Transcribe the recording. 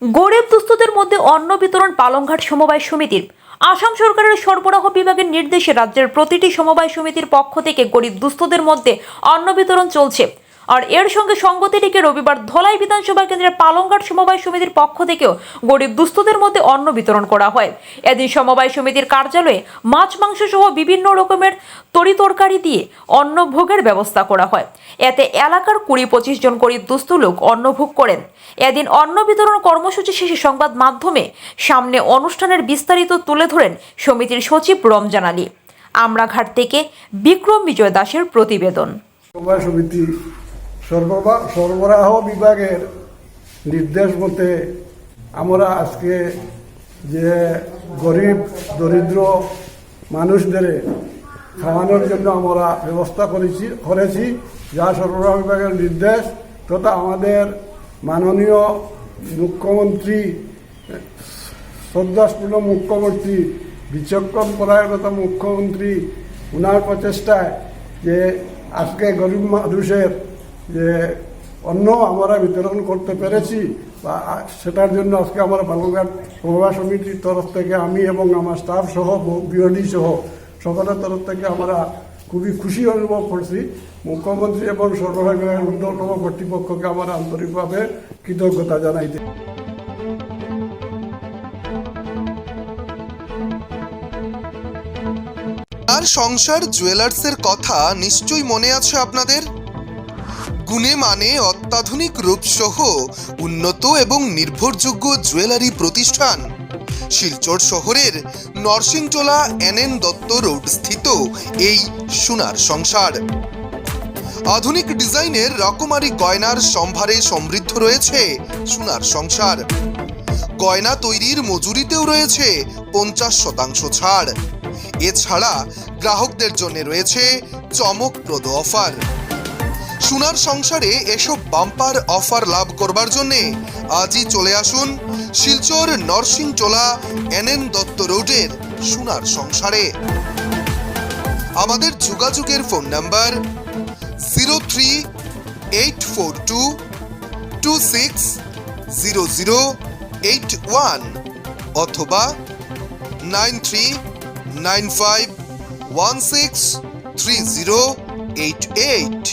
গরিব দুস্থদের মধ্যে অন্ন বিতরণ পালংঘাট সমবায় সমিতির। আসাম সরকারের সরবরাহ বিভাগের নির্দেশে রাজ্যের প্রতিটি সমবায় সমিতির পক্ষ থেকে গরিব দুস্থদের মধ্যে অন্ন বিতরণ চলছে। আর এর সঙ্গে সঙ্গতি রেখে রবিবার ধলাই বিধানসভা কেন্দ্রের পালংঘাট সমবায় সমিতির পক্ষ থেকেও গরিব দুস্থদের মধ্যে অন্ন বিতরণ করা হয়। এদিন সমবায় সমিতির কার্যালয়ে মাছ মাংস সহ বিভিন্ন রকমের তরিতরকারি দিয়ে অন্ন ভোগের ব্যবস্থা করা হয়। এতে এলাকার 20-25 জন গরিব দুস্থ লোক অন্ন ভোগ করেন। এদিন অন্ন বিতরণ কর্মসূচি শেষে সংবাদ মাধ্যমে সামনে অনুষ্ঠানের বিস্তারিত তুলে ধরেন সমিতির সচিব রমজান আলী। আমরাঘাট থেকে বিক্রম বিজয় দাসের প্রতিবেদন। সমবায় সমিতি সরবরাহ বিভাগের নির্দেশ মতে আমরা আজকে যে গরিব দরিদ্র মানুষদের খাওয়ানোর জন্য আমরা ব্যবস্থা করেছি, যা সরবরাহ বিভাগের নির্দেশ তথা আমাদের মাননীয় মুখ্যমন্ত্রী, শ্রদ্ধাস্পূর্ণ মুখ্যমন্ত্রী, বিচক্ষণ পরায়ণত মুখ্যমন্ত্রী, ওনার প্রচেষ্টায় যে আজকে গরিব মানুষের যে অন্ন আমরা বিতরণ করতে পেরেছি, বা সেটার জন্য আজকে আমরা পালংঘাট সমবায় সমিতির তরফ থেকে আমি এবং আমার স্টাফ সহ বিওডি সহ সকলের তরফ থেকে আমরা খুবই খুশি অনুভব করছি। মুখ্যমন্ত্রী এবং সরবরাহ বিভাগের ঊর্ধ্বতন কর্তৃপক্ষকে আমরা আন্তরিকভাবে কৃতজ্ঞতা জানাইতে। আর সংসার জুয়েলার্সের কথা নিশ্চয়ই মনে আছে আপনাদের। গুণে মানে অত্যাধুনিক রূপসহ উন্নত এবং নির্ভরযোগ্য জুয়েলারি প্রতিষ্ঠান শিলচর শহরের নরসিংটোলা NN দত্ত রোড স্থিত এই সোনার সংসার। আধুনিক ডিজাইনের রকমারি গয়নার সম্ভারে সমৃদ্ধ রয়েছে সোনার সংসার। গয়না তৈরির মজুরিতেও রয়েছে 50% ছাড়। এছাড়া গ্রাহকদের জন্য রয়েছে চমকপ্রদ অফার। সোনার সংসারে এসব বাম্পার অফার লাভ করবার জন্য আজই চলে আসুন শিলচর নরসিংটোলা NN দত্ত রোডের সোনার সংসারে। আমাদের যোগাযোগের ফোন নাম্বার 03-842-260081 অথবা 9395163088।